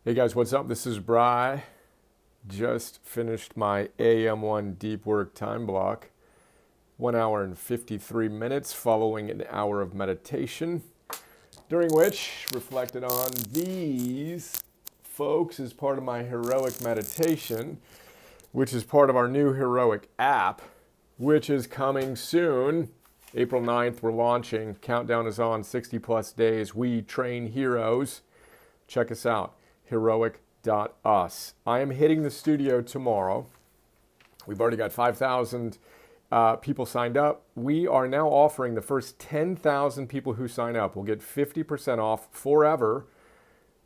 Hey guys, what's up? This is Bry. Just finished my AM1 deep work time block. 1 hour and 53 minutes following an hour of meditation, during which reflected on these folks as part of my heroic meditation, which is part of our new heroic app, which is coming soon. April 9th, we're launching. Countdown is on, 60 plus days. We train heroes. Check us out. Heroic.us. I am hitting the studio tomorrow. We've already got 5,000 people signed up. We are now offering the first 10,000 people who sign up will get 50% off forever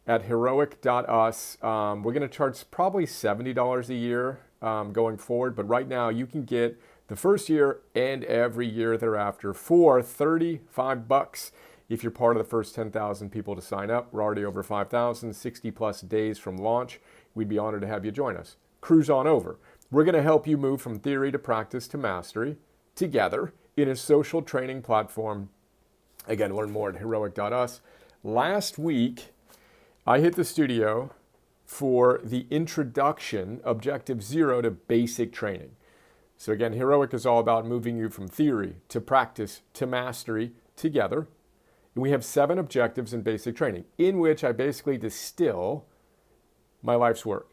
at heroic.us. We're going to charge probably $70 a year going forward, but right now you can get the first year and every year thereafter for $35. If you're part of the first 10,000 people to sign up, we're already over 5,000, 60 plus days from launch. We'd be honored to have you join us. Cruise on over. We're going to help you move from theory to practice to mastery together in a social training platform. Again, learn more at heroic.us. Last week, I hit the studio for the introduction, Objective Zero, to basic training. So again, Heroic is all about moving you from theory to practice to mastery together. And we have 7 objectives in basic training, in which I basically distill my life's work.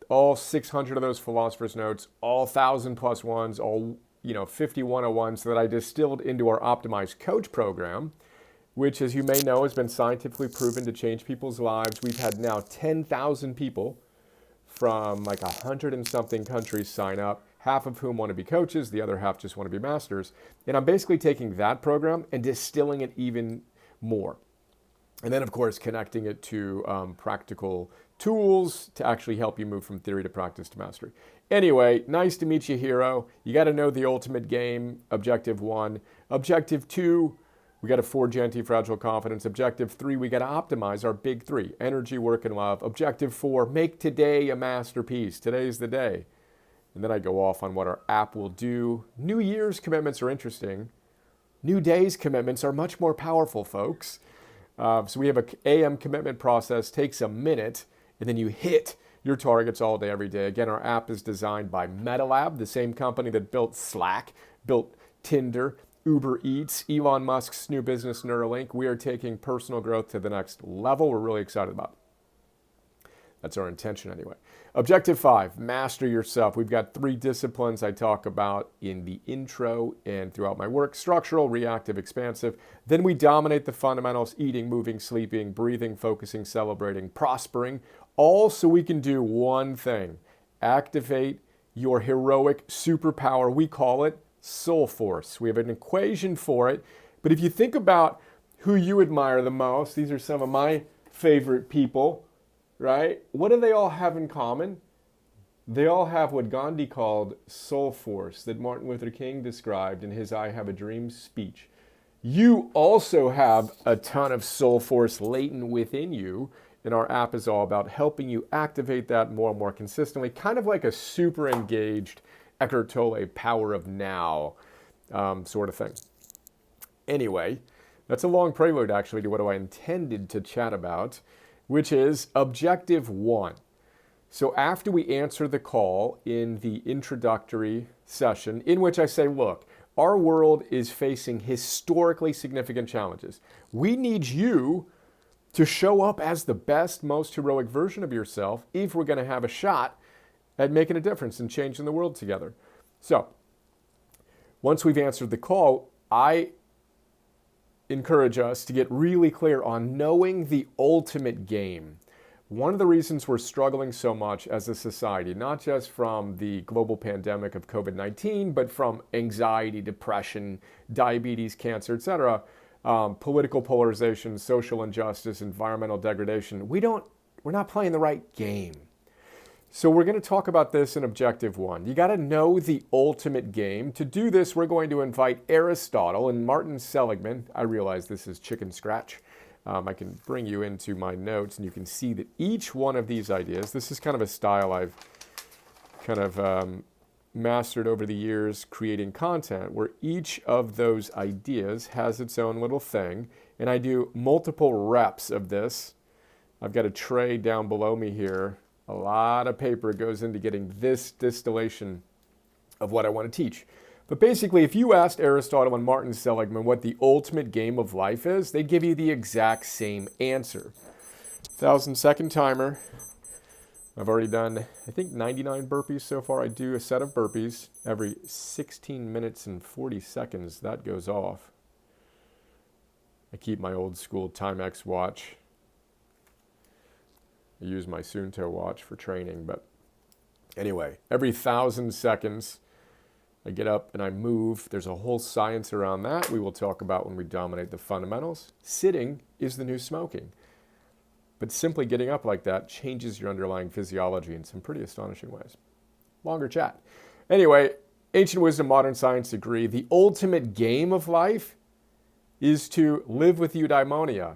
All 600 of those philosopher's notes, all 1,000 plus ones, all 50 101s that I distilled into our optimized coach program, which, as you may know, has been scientifically proven to change people's lives. We've had now 10,000 people from like 100 and something countries sign up, half of whom want to be coaches, the other half just want to be masters. And I'm basically taking that program and distilling it even more. And then, of course, connecting it to practical tools to actually help you move from theory to practice to mastery. Anyway, nice to meet you, hero. You got to know the ultimate game, Objective 1. Objective 2, we got to forge anti-fragile confidence. Objective 3, we got to optimize our big 3, energy, work, and love. Objective 4, make today a masterpiece. Today's the day. And then I go off on what our app will do. New Year's commitments are interesting. New Day's commitments are much more powerful, folks. So we have an AM commitment process, takes a minute, and then you hit your targets all day, every day. Again, our app is designed by MetaLab, the same company that built Slack, built Tinder, Uber Eats, Elon Musk's new business, Neuralink. We are taking personal growth to the next level. We're really excited about it. That's our intention anyway. Objective 5, master yourself. We've got 3 disciplines I talk about in the intro and throughout my work: structural, reactive, expansive. Then we dominate the fundamentals: eating, moving, sleeping, breathing, focusing, celebrating, prospering, all so we can do one thing: activate your heroic superpower. We call it soul force. We have an equation for it. But if you think about who you admire the most, these are some of my favorite people, right? What do they all have in common? They all have what Gandhi called soul force, that Martin Luther King described in his I Have a Dream speech. You also have a ton of soul force latent within you, and our app is all about helping you activate that more and more consistently, kind of like a super engaged Eckhart Tolle power of now sort of thing. Anyway, that's a long prelude actually to what I intended to chat about, which is Objective 1. So after we answer the call in the introductory session, in which I say, look, our world is facing historically significant challenges. We need you to show up as the best, most heroic version of yourself if we're going to have a shot at making a difference and changing the world together. So once we've answered the call, I encourage us to get really clear on knowing the ultimate game. One of the reasons we're struggling so much as a society, not just from the global pandemic of COVID-19, but from anxiety, depression, diabetes, cancer, etc., political polarization, social injustice, environmental degradation, we're not playing the right game. So we're going to talk about this in Objective 1. You got to know the ultimate game. To do this, we're going to invite Aristotle and Martin Seligman. I realize this is chicken scratch. I can bring you into my notes, and you can see that each one of these ideas, this is kind of a style I've kind of mastered over the years creating content, where each of those ideas has its own little thing, and I do multiple reps of this I've got a tray down below me here. A lot of paper goes into getting this distillation of what I want to teach. But basically, if you asked Aristotle and Martin Seligman what the ultimate game of life is, they'd give you the exact same answer. 1,000-second timer. I've already done, I think, 99 burpees so far. I do a set of burpees every 16 minutes and 40 seconds. That goes off. I keep my old school Timex watch. I use my Suunto watch for training. But anyway, every 1,000 seconds, I get up and I move. There's a whole science around that we will talk about when we dominate the fundamentals. Sitting is the new smoking. But simply getting up like that changes your underlying physiology in some pretty astonishing ways. Longer chat. Anyway, ancient wisdom, modern science agree. The ultimate game of life is to live with eudaimonia,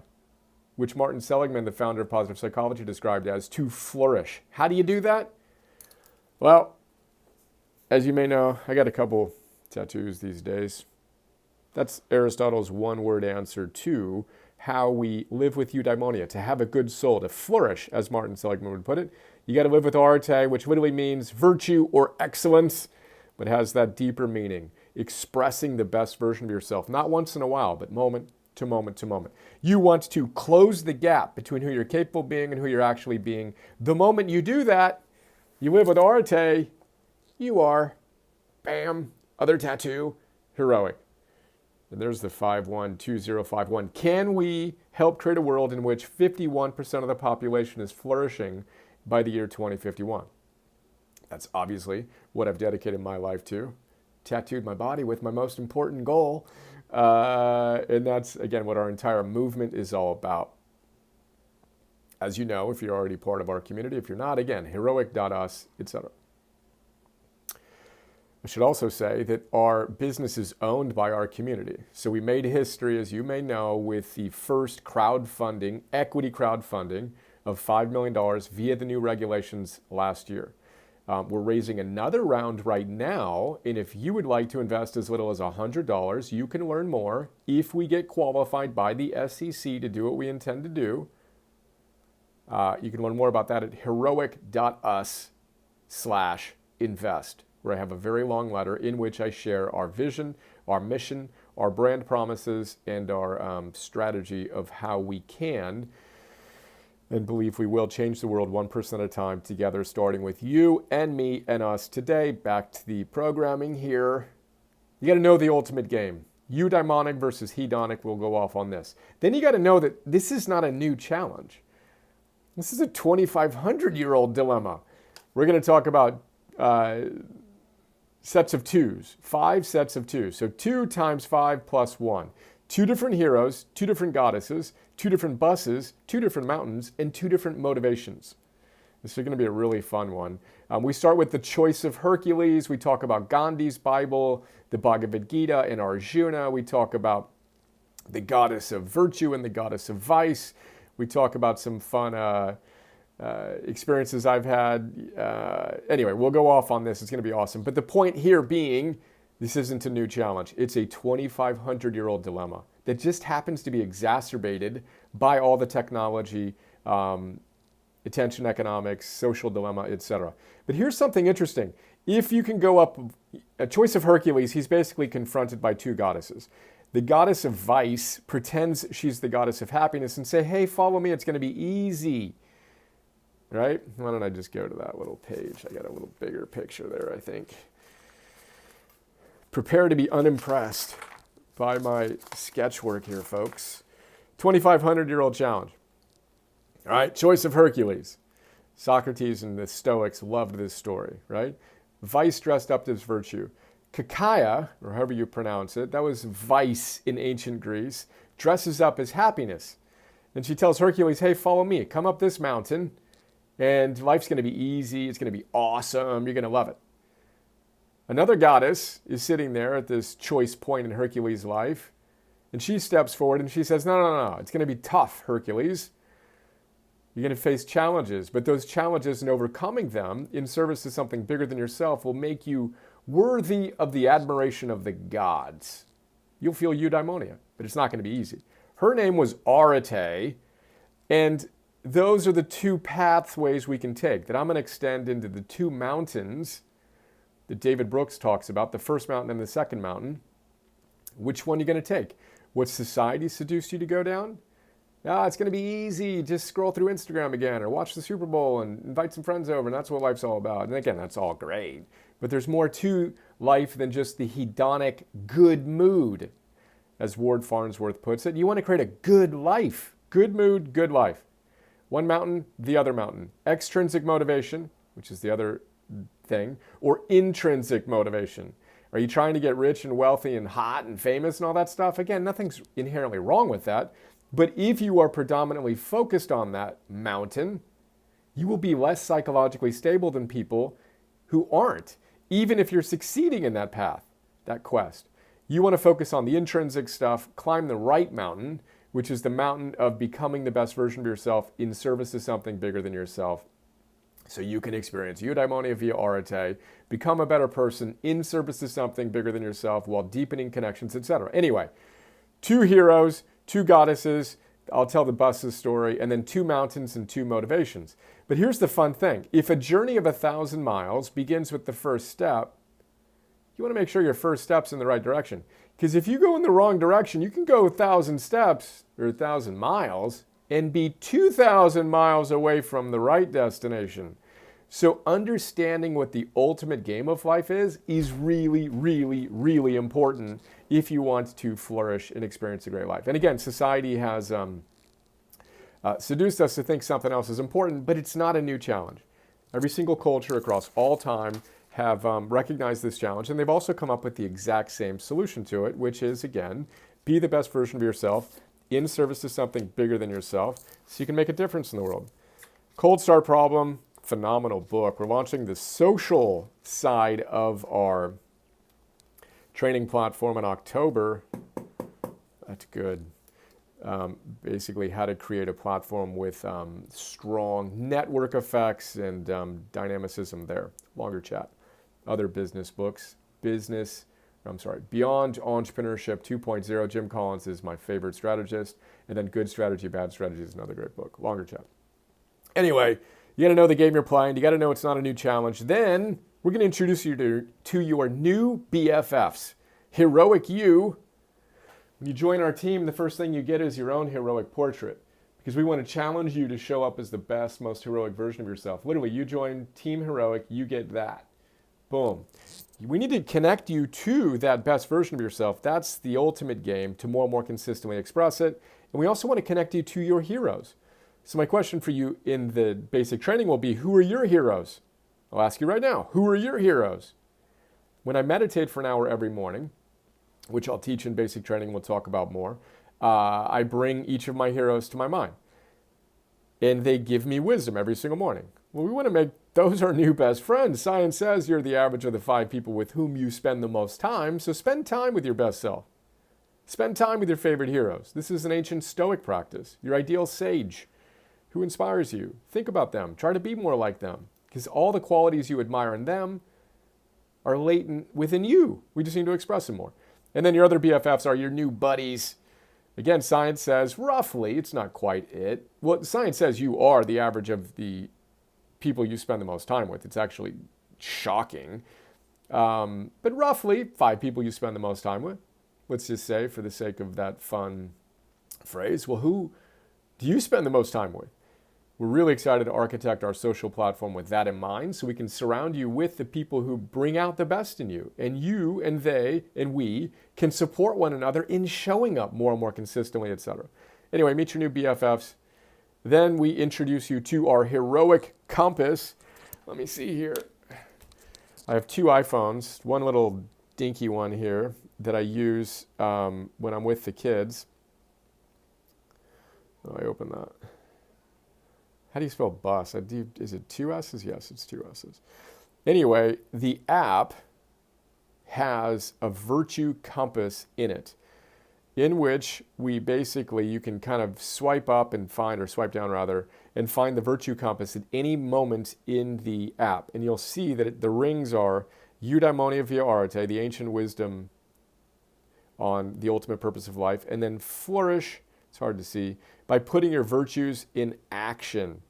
which Martin Seligman, the founder of positive psychology, described as to flourish. How do you do that? Well, as you may know, I got a couple tattoos these days. That's Aristotle's one-word answer to how we live with eudaimonia, to have a good soul, to flourish, as Martin Seligman would put it. You got to live with arte, which literally means virtue or excellence, but has that deeper meaning, expressing the best version of yourself, not once in a while, but moment to moment to moment. You want to close the gap between who you're capable of being and who you're actually being. The moment you do that, you live with arte, you are, bam, other tattoo, heroic. And there's the 512051. Can we help create a world in which 51% of the population is flourishing by the year 2051? That's obviously what I've dedicated my life to. Tattooed my body with my most important goal. And that's, again, what our entire movement is all about. As you know, if you're already part of our community, if you're not, again, heroic.us, etc. I should also say that our business is owned by our community. So we made history, as you may know, with the first crowdfunding, equity crowdfunding of $5 million via the new regulations last year. We're raising another round right now, and if you would like to invest as little as $100, you can learn more if we get qualified by the SEC to do what we intend to do. You can learn more about that at heroic.us/invest. Where I have a very long letter in which I share our vision, our mission, our brand promises, and our strategy of how we can and believe we will change the world 1% at a time together, starting with you and me and us today. Back to the programming here. You got to know the ultimate game. Eudaimonic versus hedonic. We'll go off on this. Then you got to know that this is not a new challenge. This is a 2,500-year-old dilemma. We're going to talk about sets of twos, 5 sets of twos. So 2 times 5 plus 1. 2 different heroes, 2 different goddesses, 2 different buses, 2 different mountains, and 2 different motivations. This is going to be a really fun one. We start with the choice of Hercules. We talk about Gandhi's Bible, the Bhagavad Gita, and Arjuna. We talk about the goddess of virtue and the goddess of vice. We talk about some fun experiences I've had. Anyway, we'll go off on this. It's going to be awesome. But the point here being, this isn't a new challenge. It's a 2,500-year-old dilemma that just happens to be exacerbated by all the technology, attention economics, social dilemma, etc. But here's something interesting. If you can go up, a choice of Hercules, he's basically confronted by 2 goddesses. The goddess of vice pretends she's the goddess of happiness and say, hey, follow me, it's going to be easy. Right? Why don't I just go to that little page? I got a little bigger picture there, I think. Prepare to be unimpressed by my sketch work here, folks. 2,500-year-old challenge. All right, choice of Hercules. Socrates and the Stoics loved this story, right? Vice dressed up as virtue. Kakaia, or however you pronounce it, that was vice in ancient Greece, dresses up as happiness. And she tells Hercules, hey, follow me. Come up this mountain. And life's going to be easy. It's going to be awesome. You're going to love it. Another goddess is sitting there at this choice point in Hercules' life. And she steps forward and she says, no. It's going to be tough, Hercules. You're going to face challenges. But those challenges and overcoming them in service to something bigger than yourself will make you worthy of the admiration of the gods. You'll feel eudaimonia, but it's not going to be easy. Her name was Arete. And those are the two pathways we can take that I'm going to extend into the two mountains that David Brooks talks about, the first mountain and the second mountain. Which one are you going to take? What society seduced you to go down? It's going to be easy. Just scroll through Instagram again or watch the Super Bowl and invite some friends over, and that's what life's all about. And again, that's all great. But there's more to life than just the hedonic good mood, as Ward Farnsworth puts it. You want to create a good life. Good mood, good life. One mountain, the other mountain. Extrinsic motivation, which is the other thing, or intrinsic motivation. Are you trying to get rich and wealthy and hot and famous and all that stuff? Again, nothing's inherently wrong with that. But if you are predominantly focused on that mountain, you will be less psychologically stable than people who aren't, even if you're succeeding in that path, that quest. You want to focus on the intrinsic stuff, climb the right mountain, which is the mountain of becoming the best version of yourself in service of something bigger than yourself. So you can experience eudaimonia via arete, become a better person in service to something bigger than yourself while deepening connections, etc. Anyway, 2 heroes, 2 goddesses, I'll tell the bus's story, and then 2 mountains and 2 motivations. But here's the fun thing. If a journey of 1,000 miles begins with the first step, you want to make sure your first step's in the right direction. Because if you go in the wrong direction, you can go 1,000 steps or 1,000 miles and be 2,000 miles away from the right destination. So understanding what the ultimate game of life is really, really, really important if you want to flourish and experience a great life. And again, society has seduced us to think something else is important, but it's not a new challenge. Every single culture across all time have recognized this challenge, and they've also come up with the exact same solution to it, which is, again, be the best version of yourself in service to something bigger than yourself so you can make a difference in the world. Cold Start Problem, phenomenal book. We're launching the social side of our training platform in October. That's good. Basically how to create a platform with strong network effects and dynamicism there. Longer chat. Other business books. Beyond Entrepreneurship 2.0. Jim Collins is my favorite strategist. And then Good Strategy, Bad Strategy is another great book. Longer chat. Anyway, you got to know the game you're playing. You got to know it's not a new challenge. Then we're going to introduce you to your new BFFs. Heroic You. When you join our team, the first thing you get is your own heroic portrait, because we want to challenge you to show up as the best, most heroic version of yourself. Literally, you join Team Heroic, you get that. Boom. We need to connect you to that best version of yourself. That's the ultimate game, to more and more consistently express it. And we also want to connect you to your heroes. So my question for you in the basic training will be, who are your heroes? I'll ask you right now, who are your heroes? When I meditate for an hour every morning, which I'll teach in basic training, we'll talk about more, I bring each of my heroes to my mind. And they give me wisdom every single morning. Well, we want to make those our new best friends. Science says you're the average of the 5 people with whom you spend the most time, so spend time with your best self. Spend time with your favorite heroes. This is an ancient Stoic practice. Your ideal sage. Who inspires you? Think about them. Try to be more like them, because all the qualities you admire in them are latent within you. We just need to express them more. And then your other BFFs are your new buddies. Again, science says roughly, it's not quite it. Well, science says you are the average of the people you spend the most time with. It's actually shocking. But roughly 5 people you spend the most time with. Let's just say, for the sake of that fun phrase, well, who do you spend the most time with? We're really excited to architect our social platform with that in mind, so we can surround you with the people who bring out the best in you. And you and they and we can support one another in showing up more and more consistently, etc. Anyway, meet your new BFFs. Then we introduce you to our heroic compass. Let me see here. I have 2 iPhones, one little dinky one here that I use when I'm with the kids. Oh, I open that. How do you spell bus? Is it 2 S's? Yes, it's 2 S's. Anyway, the app has a virtue compass in it, in which you can kind of swipe up and find, or swipe down rather, and find the virtue compass at any moment in the app. And you'll see that the rings are eudaimonia via arete, the ancient wisdom on the ultimate purpose of life, and then flourish, it's hard to see, by putting your virtues in action.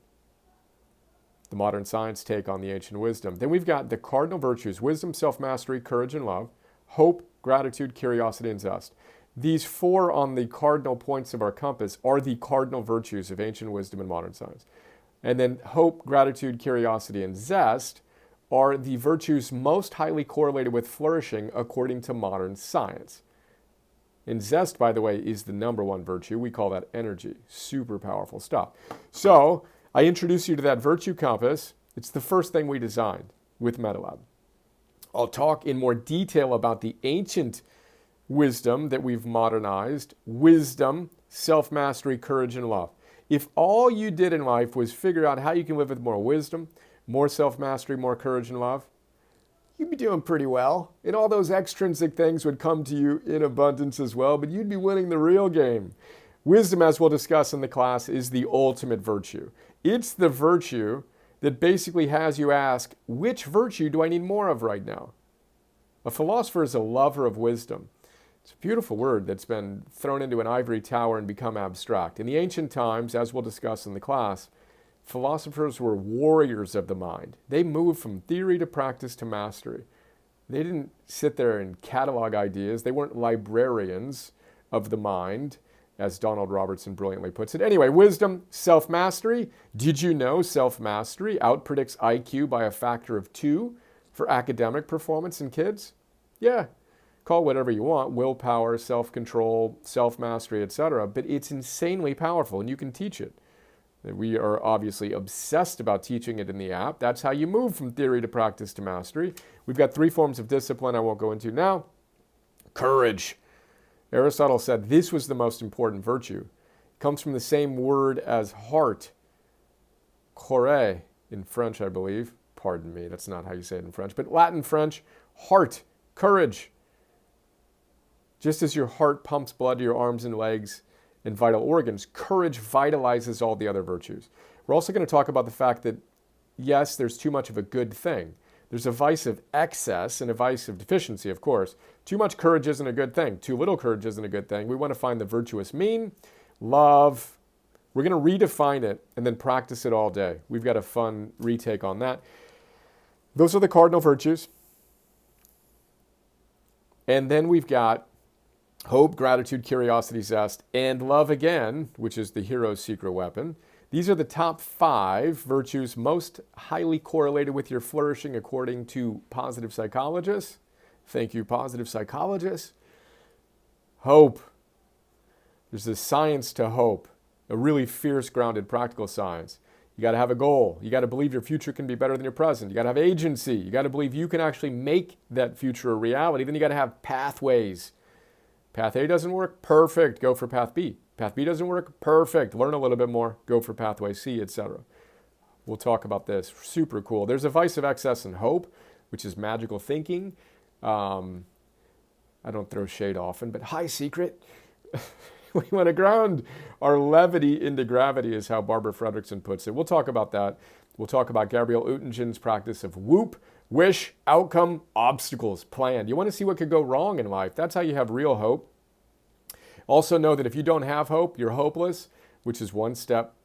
The modern science take on the ancient wisdom. Then we've got the cardinal virtues: wisdom, self-mastery, courage, and love, hope, gratitude, curiosity, and zest. These four on the cardinal points of our compass are the cardinal virtues of ancient wisdom and modern science. And then hope, gratitude, curiosity, and zest are the virtues most highly correlated with flourishing according to modern science. And zest, by the way, is the number one virtue. We call that energy. Super powerful stuff. So I introduce you to that virtue compass. It's the first thing we designed with MetaLab. I'll talk in more detail about the ancient wisdom that we've modernized: wisdom, self-mastery, courage, and love. If all you did in life was figure out how you can live with more wisdom, more self-mastery, more courage, and love, you'd be doing pretty well. And all those extrinsic things would come to you in abundance as well, but you'd be winning the real game. Wisdom, as we'll discuss in the class, is the ultimate virtue. It's the virtue that basically has you ask, which virtue do I need more of right now? A philosopher is a lover of wisdom. It's a beautiful word that's been thrown into an ivory tower and become abstract. In the ancient times, as we'll discuss in the class, philosophers were warriors of the mind. They moved from theory to practice to mastery. They didn't sit there and catalog ideas. They weren't librarians of the mind, as Donald Robertson brilliantly puts it. Anyway, wisdom, self-mastery. Did you know self-mastery outpredicts IQ by a factor of 2 for academic performance in kids? Yeah. Call whatever you want: willpower, self-control, self-mastery, etc. But it's insanely powerful, and you can teach it. We are obviously obsessed about teaching it in the app. That's how you move from theory to practice to mastery. We've got 3 forms of discipline I won't go into now. Courage. Aristotle said this was the most important virtue. It comes from the same word as heart. Coré in French, I believe. Pardon me, that's not how you say it in French, but Latin, French, heart, courage. Just as your heart pumps blood to your arms and legs and vital organs, courage vitalizes all the other virtues. We're also going to talk about the fact that, yes, there's too much of a good thing. There's a vice of excess and a vice of deficiency, of course. Too much courage isn't a good thing. Too little courage isn't a good thing. We want to find the virtuous mean. Love. We're going to redefine it and then practice it all day. We've got a fun retake on that. Those are the cardinal virtues. And then we've got hope, gratitude, curiosity, zest, and love again, which is the hero's secret weapon. These are the top 5 virtues most highly correlated with your flourishing according to positive psychologists. Thank you, positive psychologists. Hope. There's a science to hope, a really fierce, grounded, practical science. You got to have a goal. You got to believe your future can be better than your present. You got to have agency. You got to believe you can actually make that future a reality. Then you got to have pathways. Path A doesn't work? Perfect. Go for path B. Path B doesn't work? Perfect. Learn a little bit more. Go for pathway C, etc. We'll talk about this. Super cool. There's a vice of excess and hope, which is magical thinking. I don't throw shade often, but high secret. We want to ground our levity into gravity, is how Barbara Fredrickson puts it. We'll talk about that. We'll talk about Gabrielle Oettingen's practice of whoop, wish, outcome, obstacles, plan. You want to see what could go wrong in life. That's how you have real hope. Also know that if you don't have hope, you're hopeless, which is one step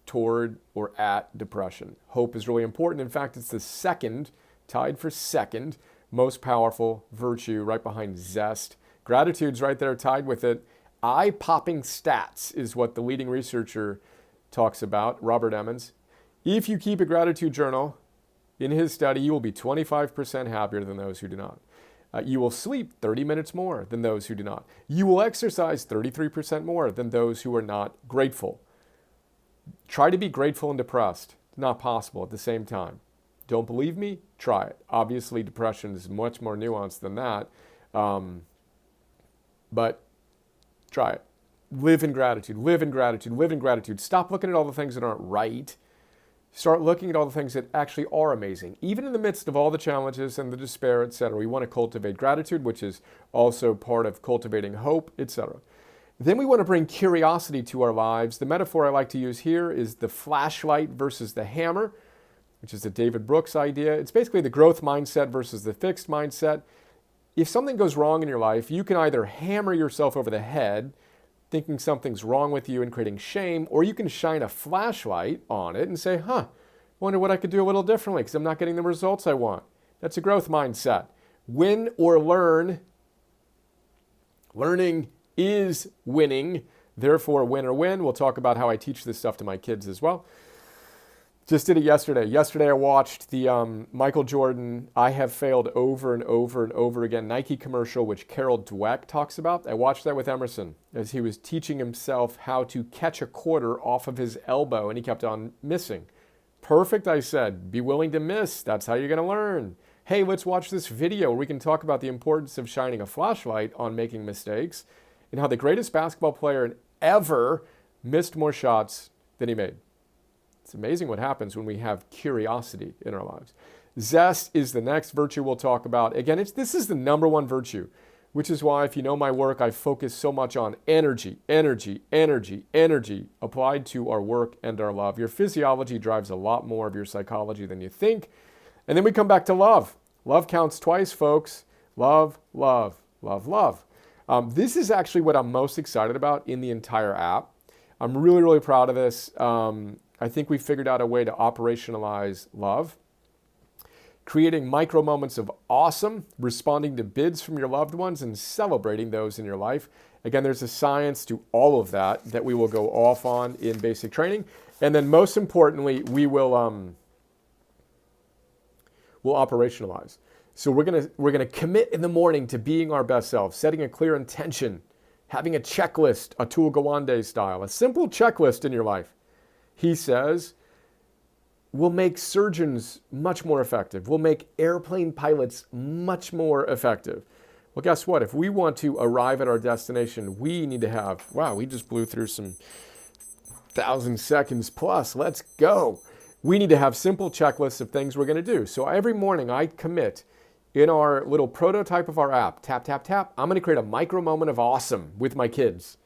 toward or at depression. Hope is really important. In fact, it's the second, tied for second, most powerful virtue, right behind zest. Gratitude's right there tied with it. Eye-popping stats is what the leading researcher talks about, Robert Emmons. If you keep a gratitude journal, in his study, you will be 25% happier than those who do not. You will sleep 30 minutes more than those who do not. You will exercise 33% more than those who are not grateful. Try to be grateful and depressed. It's not possible at the same time. Don't believe me? Try it. Obviously, depression is much more nuanced than that. But try it. Live in gratitude, live in gratitude, live in gratitude. Stop looking at all the things that aren't right. Start looking at all the things that actually are amazing. Even in the midst of all the challenges and the despair, etc., we want to cultivate gratitude, which is also part of cultivating hope, etc. Then we want to bring curiosity to our lives. The metaphor I like to use here is the flashlight versus the hammer, which is a David Brooks idea. It's basically the growth mindset versus the fixed mindset. If something goes wrong in your life, you can either hammer yourself over the head thinking something's wrong with you and creating shame, or you can shine a flashlight on it and say, wonder what I could do a little differently because I'm not getting the results I want. That's a growth mindset. Win or learn. Learning is winning. Therefore, win or win. We'll talk about how I teach this stuff to my kids as well. Just did it yesterday. Yesterday I watched the Michael Jordan, I Have Failed Over and Over and Over Again Nike commercial, which Carol Dweck talks about. I watched that with Emerson as he was teaching himself how to catch a quarter off of his elbow, and he kept on missing. Perfect, I said. Be willing to miss. That's how you're going to learn. Hey, let's watch this video where we can talk about the importance of shining a flashlight on making mistakes and how the greatest basketball player ever missed more shots than he made. It's amazing what happens when we have curiosity in our lives. Zest is the next virtue we'll talk about. Again, this is the number one virtue, which is why if you know my work, I focus so much on energy, energy, energy, energy applied to our work and our love. Your physiology drives a lot more of your psychology than you think. And then we come back to love. Love counts twice, folks. Love, love, love, love. This is actually what I'm most excited about in the entire app. I'm really, really proud of this. I think we figured out a way to operationalize love, creating micro moments of awesome, responding to bids from your loved ones and celebrating those in your life. Again, there's a science to all of that we will go off on in basic training. And then most importantly, we'll operationalize. So we're gonna commit in the morning to being our best selves, setting a clear intention, having a checklist, a Atul Gawande style, a simple checklist in your life. He says, will make surgeons much more effective. Will make airplane pilots much more effective. Well, guess what? If we want to arrive at our destination, we need to have, wow, we just blew through some 1,000 seconds plus. Let's go. We need to have simple checklists of things we're going to do. So every morning I commit in our little prototype of our app, tap, tap, tap, I'm going to create a micro moment of awesome with my kids.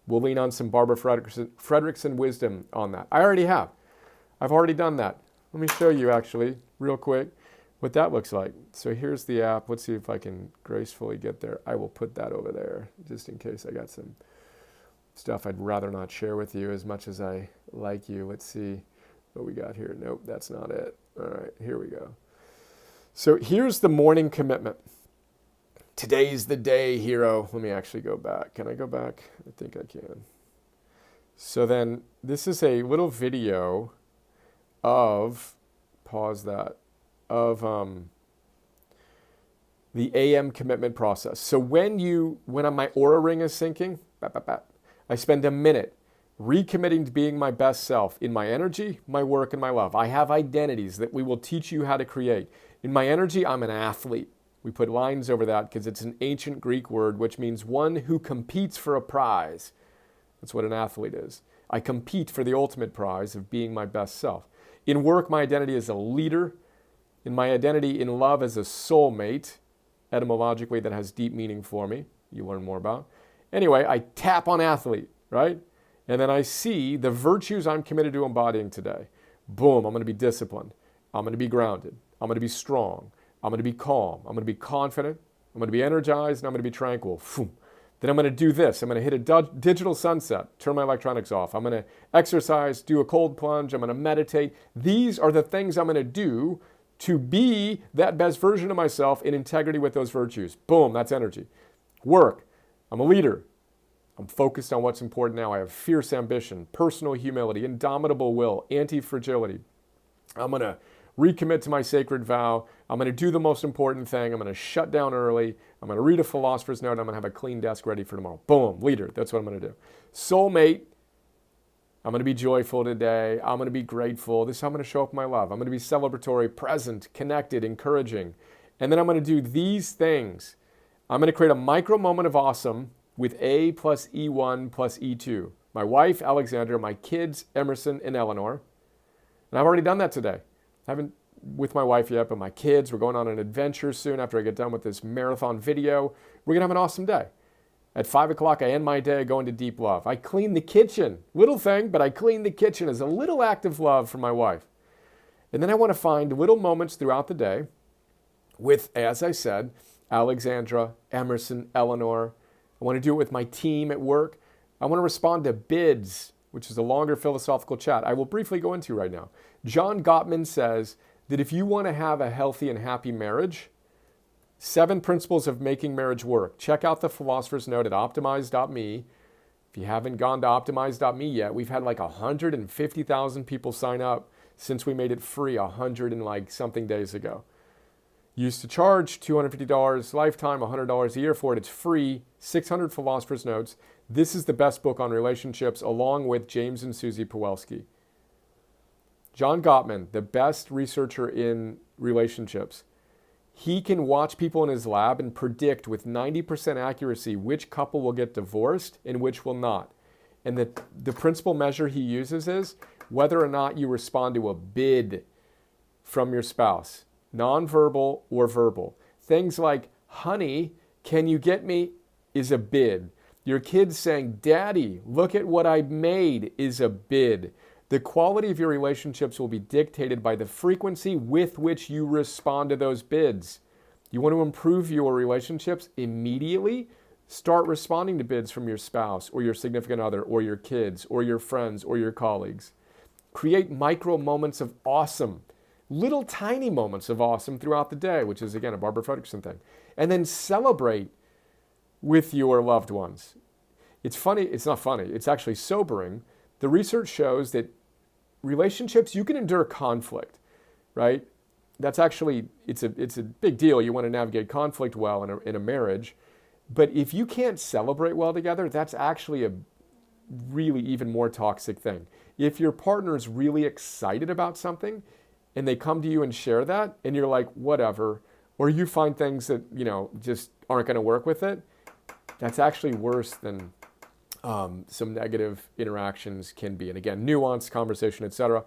We'll lean on some Barbara Fredrickson wisdom on that. I already have. I've already done that. Let me show you actually real quick what that looks like. So here's the app. Let's see if I can gracefully get there. I will put that over there just in case I got some stuff I'd rather not share with you as much as I like you. Let's see what we got here. Nope, that's not it. All right, here we go. So here's the morning commitment. Today's the day, hero. Let me actually go back. Can I go back? I think I can. So then this is a little video of, pause that, of the AM commitment process. So when my aura ring is syncing, I spend a minute recommitting to being my best self in my energy, my work, and my love. I have identities that we will teach you how to create. In my energy, I'm an athlete. We put lines over that because it's an ancient Greek word, which means one who competes for a prize. That's what an athlete is. I compete for the ultimate prize of being my best self. In work, my identity is a leader. In my identity in love as a soulmate, etymologically that has deep meaning for me, you learn more about. Anyway, I tap on athlete, right? And then I see the virtues I'm committed to embodying today. Boom, I'm going to be disciplined. I'm going to be grounded. I'm going to be strong. I'm going to be calm. I'm going to be confident. I'm going to be energized, and I'm going to be tranquil. Then I'm going to do this. I'm going to hit a digital sunset, turn my electronics off. I'm going to exercise, do a cold plunge. I'm going to meditate. These are the things I'm going to do to be that best version of myself in integrity with those virtues. Boom, that's energy. Work. I'm a leader. I'm focused on what's important now. I have fierce ambition, personal humility, indomitable will, anti-fragility. I'm going to recommit to my sacred vow. I'm going to do the most important thing. I'm going to shut down early. I'm going to read a philosopher's note. I'm going to have a clean desk ready for tomorrow. Boom, leader. That's what I'm going to do. Soulmate. I'm going to be joyful today. I'm going to be grateful. This is how I'm going to show up in my love. I'm going to be celebratory, present, connected, encouraging. And then I'm going to do these things. I'm going to create a micro moment of awesome with A plus E1 plus E2. My wife, Alexandra, my kids, Emerson and Eleanor. And I've already done that today. I haven't with my wife yet, but my kids, we're going on an adventure soon after I get done with this marathon video. We're going to have an awesome day. At 5 o'clock, I end my day going to deep love. I clean the kitchen. Little thing, but I clean the kitchen as a little act of love for my wife. And then I want to find little moments throughout the day with, as I said, Alexandra, Emerson, Eleanor. I want to do it with my team at work. I want to respond to bids, which is a longer philosophical chat I will briefly go into right now. John Gottman says that if you want to have a healthy and happy marriage, 7 principles of making marriage work. Check out the philosopher's note at optimize.me. If you haven't gone to optimize.me yet, we've had like 150,000 people sign up since we made it free 100 and like something days ago. Used to charge $250 lifetime, $100 a year for it. It's free, 600 philosopher's notes. This is the best book on relationships, along with James and Susie Pawelski. John Gottman, the best researcher in relationships. He can watch people in his lab and predict with 90% accuracy which couple will get divorced and which will not. And the principal measure he uses is whether or not you respond to a bid from your spouse, nonverbal or verbal. Things like, honey, can you get me, is a bid. Your kids saying, daddy, look at what I made, is a bid. The quality of your relationships will be dictated by the frequency with which you respond to those bids. You want to improve your relationships immediately? Start responding to bids from your spouse or your significant other or your kids or your friends or your colleagues. Create micro moments of awesome, little tiny moments of awesome throughout the day, which is, again, a Barbara Fredrickson thing. And then celebrate with your loved ones. It's funny, it's not funny, it's actually sobering. The research shows that relationships, you can endure conflict, right? That's actually, it's a big deal. You want to navigate conflict well in a marriage. But if you can't celebrate well together, that's actually a really even more toxic thing. If your partner is really excited about something and they come to you and share that and you're like, whatever, or you find things that, just aren't going to work with it, that's actually worse than some negative interactions can be. And again, nuanced conversation, etc.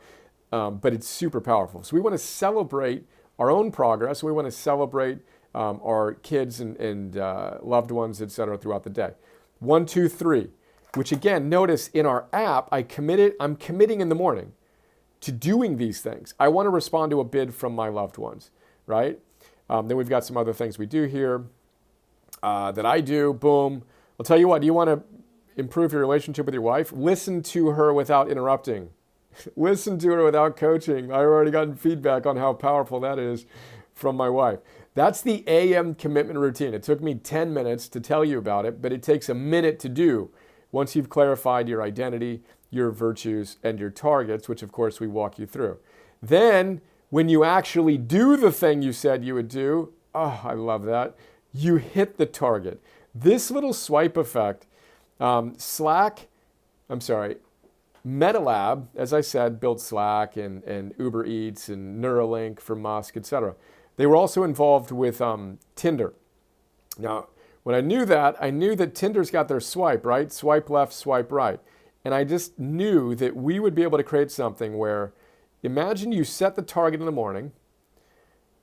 But it's super powerful. So we want to celebrate our own progress. We want to celebrate our kids and loved ones, etc. throughout the day. 1, 2, 3, which again, notice in our app, I'm committing in the morning to doing these things. I want to respond to a bid from my loved ones, right? Then we've got some other things we do here that I do. Boom. I'll tell you what, do you want to improve your relationship with your wife? Listen to her without interrupting. Listen to her without coaching. I've already gotten feedback on how powerful that is from my wife. That's the AM commitment routine. It took me 10 minutes to tell you about it, but it takes a minute to do once you've clarified your identity, your virtues, and your targets, which of course we walk you through. Then, when you actually do the thing you said you would do, I love that, you hit the target. This little swipe effect, MetaLab, as I said, built Slack and Uber Eats and Neuralink for Musk, etc. They were also involved with Tinder. Now, when I knew that Tinder's got their swipe, right? Swipe left, swipe right. And I just knew that we would be able to create something where, imagine you set the target in the morning.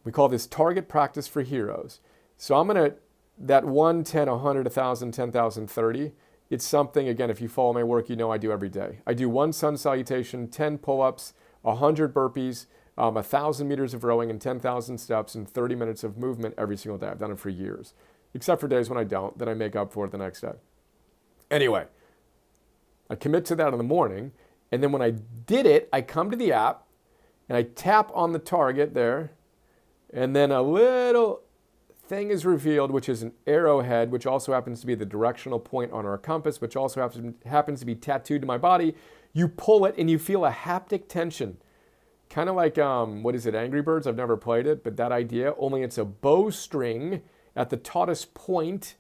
We call this target practice for heroes. So I'm going to, that 1, 10, 100, 1,000, 10,000, 30, it's something, again, if you follow my work, I do every day. I do 1 sun salutation, 10 pull-ups, 100 burpees, 1,000 meters of rowing, and 10,000 steps, and 30 minutes of movement every single day. I've done it for years, except for days when I don't. Then I make up for it the next day. Anyway, I commit to that in the morning, and then when I did it, I come to the app, and I tap on the target there, and then a little thing is revealed, which is an arrowhead, which also happens to be the directional point on our compass, which also happens to be tattooed to my body. You pull it and you feel a haptic tension. Kind of like, Angry Birds? I've never played it, but that idea, only it's a bowstring at the tautest point,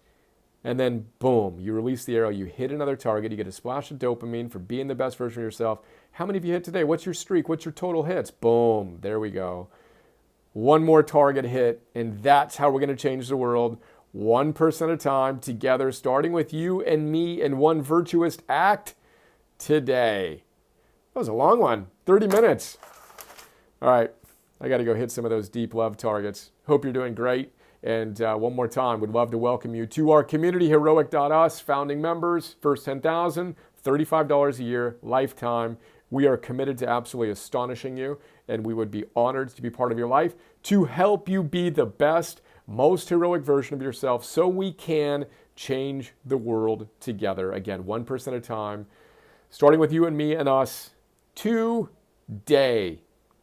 and then boom, you release the arrow, you hit another target, you get a splash of dopamine for being the best version of yourself. How many of you hit today? What's your streak? What's your total hits? Boom, there we go. 1 more target hit, and that's how we're going to change the world, 1% at a time, together, starting with you and me in one virtuous act today. That was a long one, 30 minutes. All right, I got to go hit some of those deep love targets. Hope you're doing great. And one more time, would love to welcome you to our community, Heroic.us, founding members, first 10,000, $35 a year, lifetime. We are committed to absolutely astonishing you, and we would be honored to be part of your life, to help you be the best, most heroic version of yourself so we can change the world together. Again, 1% at a time, starting with you and me and us today.